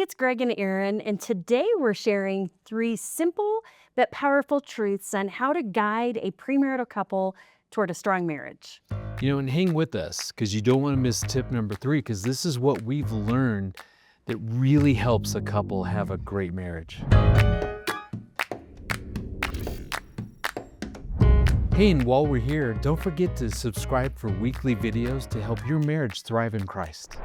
Hey, it's Greg and Erin, and today we're sharing 3 simple but powerful truths on how to guide a premarital couple toward a strong marriage. And hang with us because you don't want to miss tip number 3, because this is what we've learned that really helps a couple have a great marriage. Hey, and while we're here, don't forget to subscribe for weekly videos to help your marriage thrive in Christ.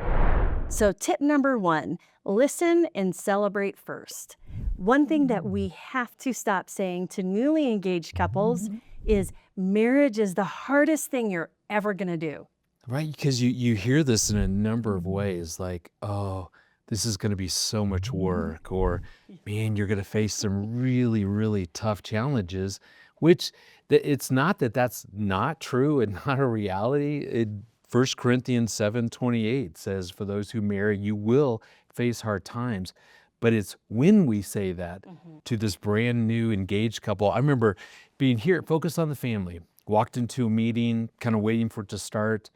So, tip number 1, listen and celebrate first. One thing that we have to stop saying to newly engaged couples is marriage is the hardest thing you're ever going to do. Right? Because you hear this in a number of ways, like, oh, this is going to be so much work, or man, you're going to face some really, really tough challenges, which it's not that that's not true and not a reality. 1 Corinthians 7:28 says, for those who marry, you will face hard times. But it's when we say that to this brand new engaged couple. I remember being here at Focus on the Family, walked into a meeting, kind of waiting for it to start.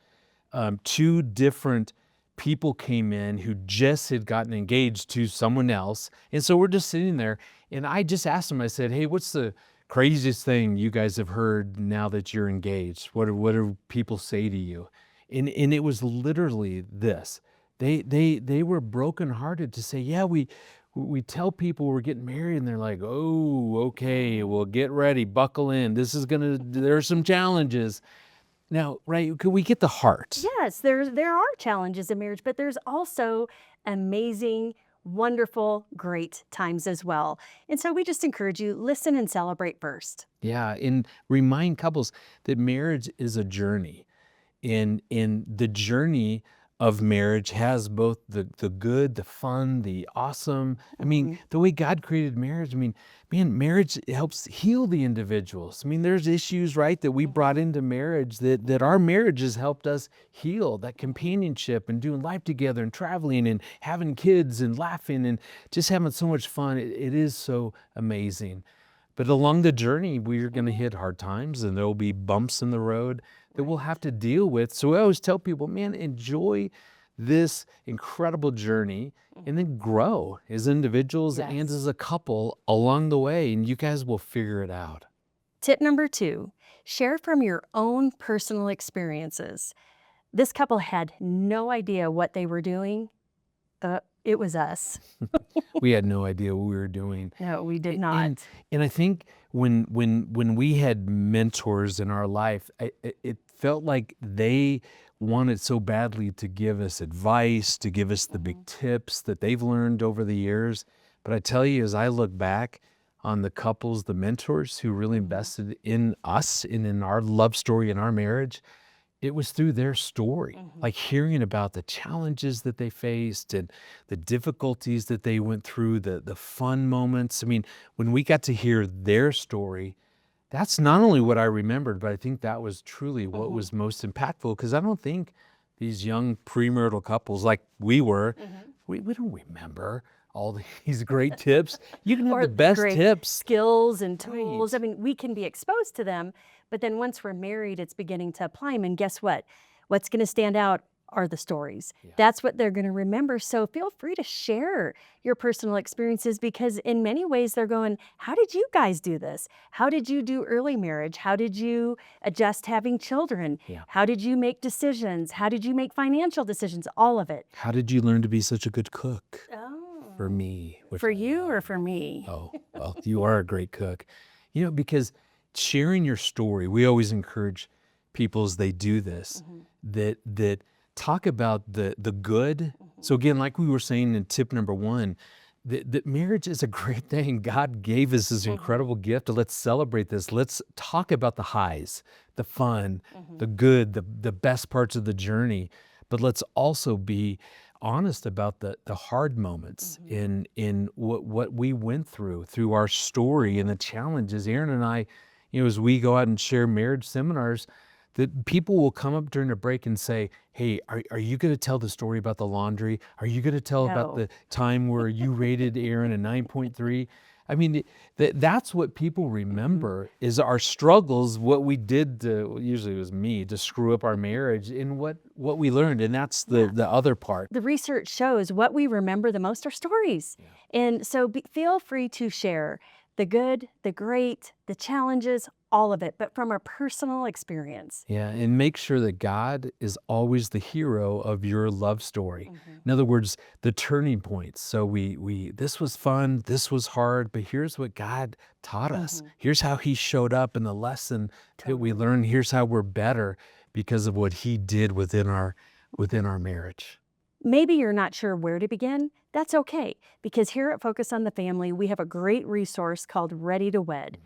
2 different people came in who just had gotten engaged to someone else. And so we're just sitting there, and I just asked them, I said, hey, what's the craziest thing you guys have heard now that you're engaged? What do people say to you? And it was literally this. They were brokenhearted to say, yeah, we tell people we're getting married, and they're like, oh, okay, well, get ready, buckle in. There's some challenges. Now, right, could we get the heart? Yes, there are challenges in marriage, but there's also amazing, wonderful, great times as well. And so we just encourage you, listen and celebrate first. Yeah, and remind couples that marriage is a journey. And the journey of marriage has both the good, the fun, the awesome. I mean, the way God created marriage, I mean, man, marriage helps heal the individuals. I mean, there's issues, right, that we brought into marriage that our marriage has helped us heal, that companionship and doing life together and traveling and having kids and laughing and just having so much fun. It is so amazing. But along the journey, we're going to hit hard times, and there will be bumps in the road that we'll have to deal with. So I always tell people, man, enjoy this incredible journey and then grow as individuals and Yes. as a couple along the way, and you guys will figure it out. Tip number 2, share from your own personal experiences. This couple had no idea what they were doing. It was us. We had no idea what we were doing. No, we did A- not. And I think when we had mentors in our life, it felt like they wanted so badly to give us advice, to give us the big tips that they've learned over the years. But I tell you, as I look back on the couples, the mentors who really invested in us and in our love story and our marriage, it was through their story, like hearing about the challenges that they faced and the difficulties that they went through, the fun moments. I mean, when we got to hear their story, that's not only what I remembered, but I think that was truly what was most impactful, because I don't think these young premarital couples like we were, we don't remember all these great tips. You can have Or the best great tips. skills and tools. I Right. mean, we can be exposed to them, but then once we're married, it's beginning to apply them. And guess what? What's going to stand out are the stories. Yeah. That's what they're going to remember. So feel free to share your personal experiences, because in many ways they're going, how did you guys do this? How did you do early marriage? How did you adjust having children? Yeah. How did you make decisions? How did you make financial decisions? All of it. How did you learn to be such a good cook? Oh. For me, which For I you or love. for me? Oh, well, you are a great cook. Because sharing your story, we always encourage people as they do this, that talk about the good. So again, like we were saying in tip number 1, that marriage is a great thing. God gave us this incredible gift. Let's celebrate this. Let's talk about the highs, the fun, the good, the best parts of the journey. But let's also be honest about the hard moments in what we went through our story and the challenges. Erin and I, as we go out and share marriage seminars, that people will come up during a break and say, hey, are you going to tell the story about the laundry? Are you going to tell about No. the time where you rated Erin a 9.3? I mean, that's what people remember is our struggles, what we did to, usually it was me, to screw up our marriage, and what we learned. And that's the other part. The research shows what we remember the most are stories. And so feel free to share the good, the great, the challenges, all of it, but from our personal experience. Yeah, and make sure that God is always the hero of your love story. In other words, the turning points. So we this was fun, this was hard, but here's what God taught us. Here's how he showed up in the lesson that we learned. Here's how we're better because of what he did within our marriage. Maybe you're not sure where to begin. That's okay, because here at Focus on the Family, we have a great resource called Ready to Wed.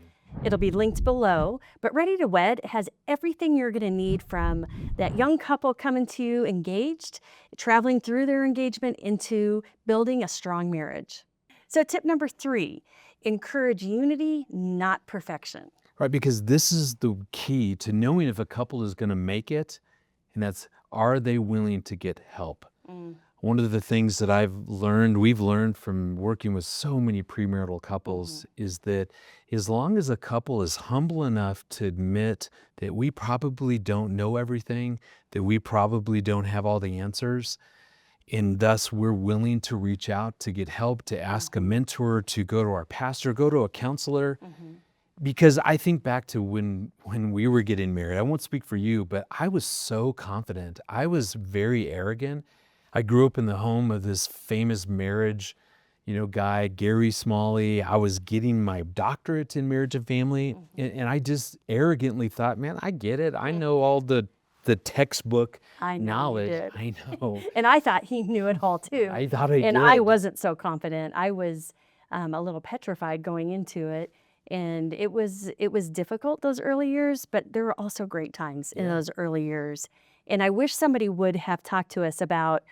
It'll be linked below, but Ready to Wed has everything you're going to need from that young couple coming to you engaged, traveling through their engagement into building a strong marriage. So tip number 3, encourage unity, not perfection. Right, because this is the key to knowing if a couple is going to make it, and that's, are they willing to get help? One of the things that we've learned from working with so many premarital couples is that as long as a couple is humble enough to admit that we probably don't know everything, that we probably don't have all the answers, and thus we're willing to reach out to get help, to ask a mentor, to go to our pastor, go to a counselor. Because I think back to when we were getting married. I won't speak for you, but I was so confident. I was very arrogant. I grew up in the home of this famous marriage, guy, Erin Smalley. I was getting my doctorate in marriage and family, and I just arrogantly thought, man, I get it. I know all the textbook knowledge. I know. And I thought he knew it all too. I thought I did. And I wasn't so confident. I was a little petrified going into it. And it was difficult those early years, but there were also great times in those early years. And I wish somebody would have talked to us about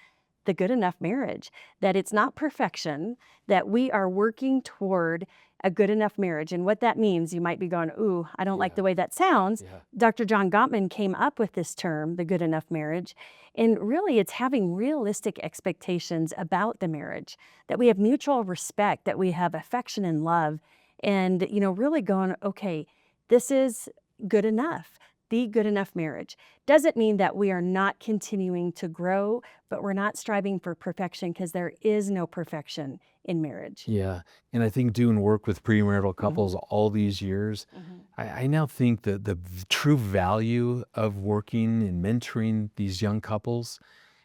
the good enough marriage, that it's not perfection, that we are working toward a good enough marriage. And what that means, you might be going, ooh, I don't like the way that sounds. Dr. John Gottman came up with this term, the good enough marriage. And really, it's having realistic expectations about the marriage, that we have mutual respect, that we have affection and love. And, really going, okay, this is good enough, the good enough marriage. Doesn't mean that we are not continuing to grow, but we're not striving for perfection, because there is no perfection in marriage. Yeah. And I think doing work with premarital couples all these years, I now think that the true value of working and mentoring these young couples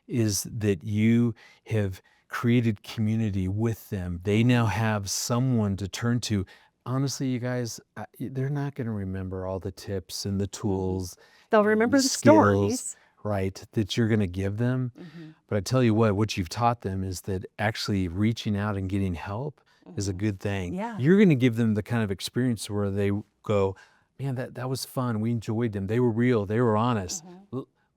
is that you have created community with them. They now have someone to turn to. Honestly, you guys, they're not going to remember all the tips and the tools. They'll remember the stories. Right, that you're going to give them. But I tell you what you've taught them is that actually reaching out and getting help is a good thing. You're going to give them the kind of experience where they go, man, that was fun. We enjoyed them. They were real. They were honest.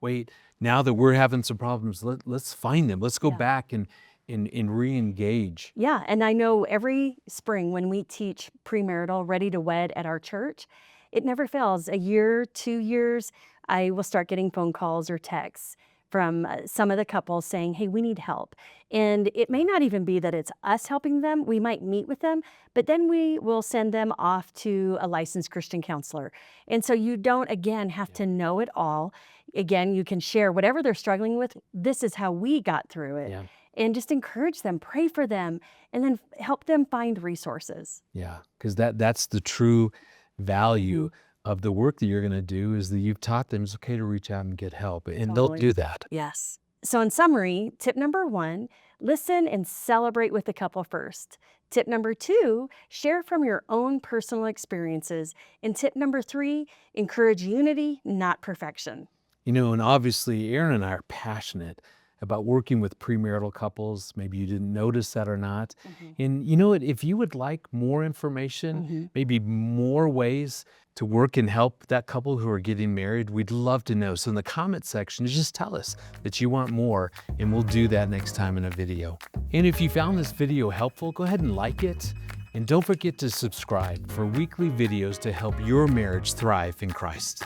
Wait, now that we're having some problems, let's find them. Let's go back and re-engage. Yeah, and I know every spring when we teach premarital Ready to Wed at our church, it never fails. A year, 2 years, I will start getting phone calls or texts from some of the couples saying, hey, we need help. And it may not even be that it's us helping them. We might meet with them, but then we will send them off to a licensed Christian counselor. And so you don't, again, have to know it all. Again, you can share whatever they're struggling with. This is how we got through it. And just encourage them, pray for them, and then help them find resources. Yeah, because that's the true value of the work that you're going to do, is that you've taught them it's okay to reach out and get help, and they'll do that. Yes. So in summary, tip number 1, listen and celebrate with the couple first. Tip number 2, share from your own personal experiences. And tip number 3, encourage unity, not perfection. And obviously, Erin and I are passionate about working with premarital couples. Maybe you didn't notice that or not. And you know what? If you would like more information, maybe more ways to work and help that couple who are getting married, we'd love to know. So in the comment section, just tell us that you want more, and we'll do that next time in a video. And if you found this video helpful, go ahead and like it. And don't forget to subscribe for weekly videos to help your marriage thrive in Christ.